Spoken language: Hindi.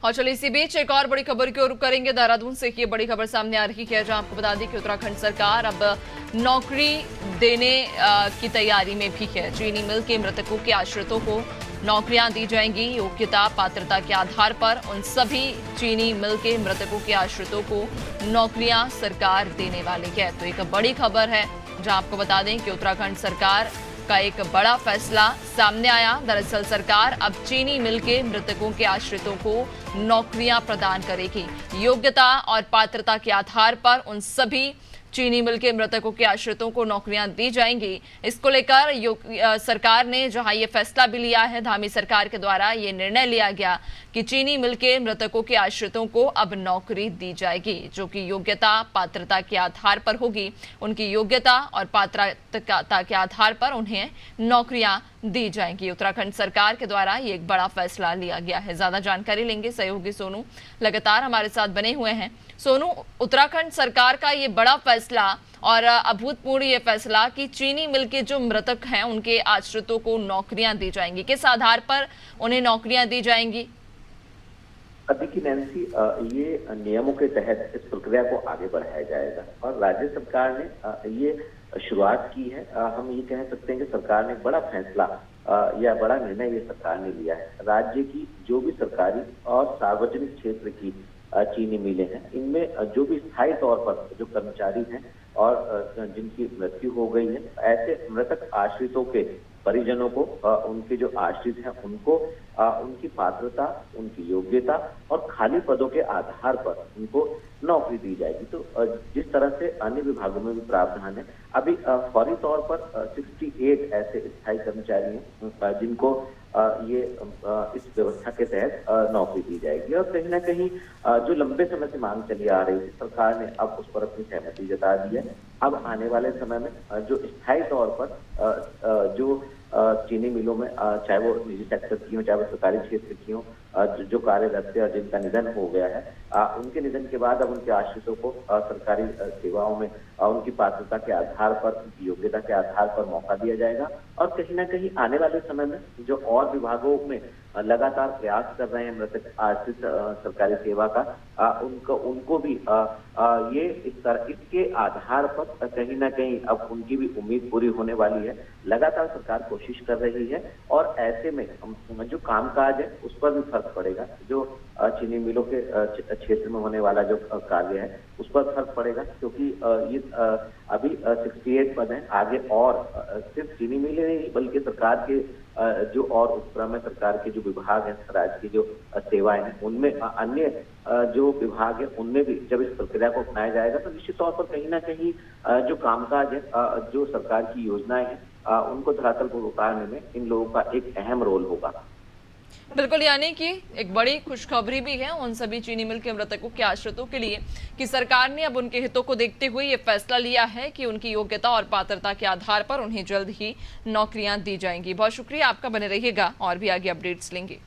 और चलिए इसी बीच एक और बड़ी खबर की ओर रुख करेंगे। देहरादून से ये बड़ी खबर सामने आ रही है, जहां आपको बता दें कि उत्तराखंड सरकार अब नौकरी देने की तैयारी में भी है। चीनी मिल के मृतकों के आश्रितों को नौकरियां दी जाएंगी। योग्यता पात्रता के आधार पर उन सभी चीनी मिल के मृतकों के आश्रितों को नौकरियां सरकार देने वाली है। तो एक बड़ी खबर है, जहां आपको बता दें कि उत्तराखंड सरकार का एक बड़ा फैसला सामने आया। दरअसल सरकार अब चीनी मिल के मृतकों के आश्रितों को नौकरियां प्रदान करेगी। योग्यता और पात्रता के आधार पर उन सभी चीनी मिल के मृतकों के आश्रितों को नौकरियां दी जाएंगी। इसको लेकर सरकार ने जहां ये फैसला भी लिया है, धामी सरकार के द्वारा ये निर्णय लिया गया कि चीनी मिल के मृतकों के आश्रितों को अब नौकरी दी जाएगी, जो कि योग्यता पात्रता के आधार पर होगी। उनकी योग्यता और पात्रता के आधार पर उन्हें नौकरियां दी जाएंगी। उत्तराखंड सरकार के द्वारा ये एक बड़ा फैसला लिया गया है। ज्यादा जानकारी लेंगे, सहयोगी सोनू लगातार हमारे साथ बने हुए हैं। सोनू, उत्तराखंड सरकार का ये बड़ा फैसला और अभूतपूर्व ये फैसला कि चीनी मिल के जो मृतक हैं उनके आश्रितों को नौकरियां दी जाएंगी, किस आधार पर उन्हें नौकरियां दी जाएंगी? देखिए नैन्सी, ये नियमों के तहत इस प्रक्रिया को आगे बढ़ाया जाएगा और राज्य सरकार ने ये शुरुआत की है। हम ये कह सकते हैं कि सरकार ने बड़ा फैसला या बड़ा निर्णय ये सरकार ने लिया है। राज्य की जो भी सरकारी और सार्वजनिक क्षेत्र की चीनी मिलें हैं, इनमें जो भी स्थायी तौर पर जो कर्मचारी हैं और जिनकी मृत्यु हो गई है, ऐसे मृतक आश्रितों के परिजनों को, उनके जो आश्रित हैं उनको उनकी पात्रता, उनकी योग्यता और खाली पदों के आधार पर उनको नौकरी दी जाएगी। तो जिस तरह से अन्य विभागों में भी प्रावधान है, अभी फौरी तौर पर 68 ऐसे स्थायी कर्मचारी हैं जिनको ये इस व्यवस्था के तहत नौकरी दी जाएगी। और कहीं ना कहीं जो लंबे समय से मांग चली आ रही थी, सरकार ने अब उस पर अपनी सहमति जता दी है। अब आने वाले समय में जो स्थायी तौर पर जो चीनी मिलों में, चाहे वो निजी सेक्टर की हो, चाहे वो सरकारी क्षेत्र की हो, जो कार्यरत है और जिनका निधन हो गया है, उनके निधन के बाद अब उनके आश्रितों को सरकारी सेवाओं में उनकी पात्रता के आधार पर, उनकी योग्यता के आधार पर मौका दिया जाएगा। और कहीं ना कहीं आने वाले समय में जो और विभागों में लगातार प्रयास कर रहे हैं मृतक आश्रित सरकारी सेवा का, उनको भी ये इसके आधार पर कहीं ना कहीं अब उनकी भी उम्मीद पूरी होने वाली है। लगातार सरकार कोशिश कर रही है और ऐसे में जो कामकाज है उस पर भी फर्क पड़ेगा। जो चीनी मिलों के क्षेत्र में होने वाला जो कार्य है उस पर फर्क पड़ेगा, क्योंकि ये अभी 68 पद हैं। आगे और सिर्फ चीनी मिलें नहीं बल्कि सरकार के जो और उपक्रम है, सरकार के जो विभाग हैं, राज्य की जो सेवाएं हैं, उनमें अन्य जो विभाग है उनमें भी जब इस प्रक्रिया को अपनाया जाएगा तो निश्चित तौर पर कहीं ना कहीं जो कामकाज है, जो सरकार की योजनाएं हैं, उनको धरातल पर उतारने में इन लोगों का एक अहम रोल होगा। बिल्कुल, यानी कि एक बड़ी खुशखबरी भी है उन सभी चीनी मिल के मृतकों के आश्रितों के लिए कि सरकार ने अब उनके हितों को देखते हुए ये फैसला लिया है कि उनकी योग्यता और पात्रता के आधार पर उन्हें जल्द ही नौकरियां दी जाएंगी। बहुत शुक्रिया आपका, बने रहिएगा और भी आगे अपडेट्स लेंगे।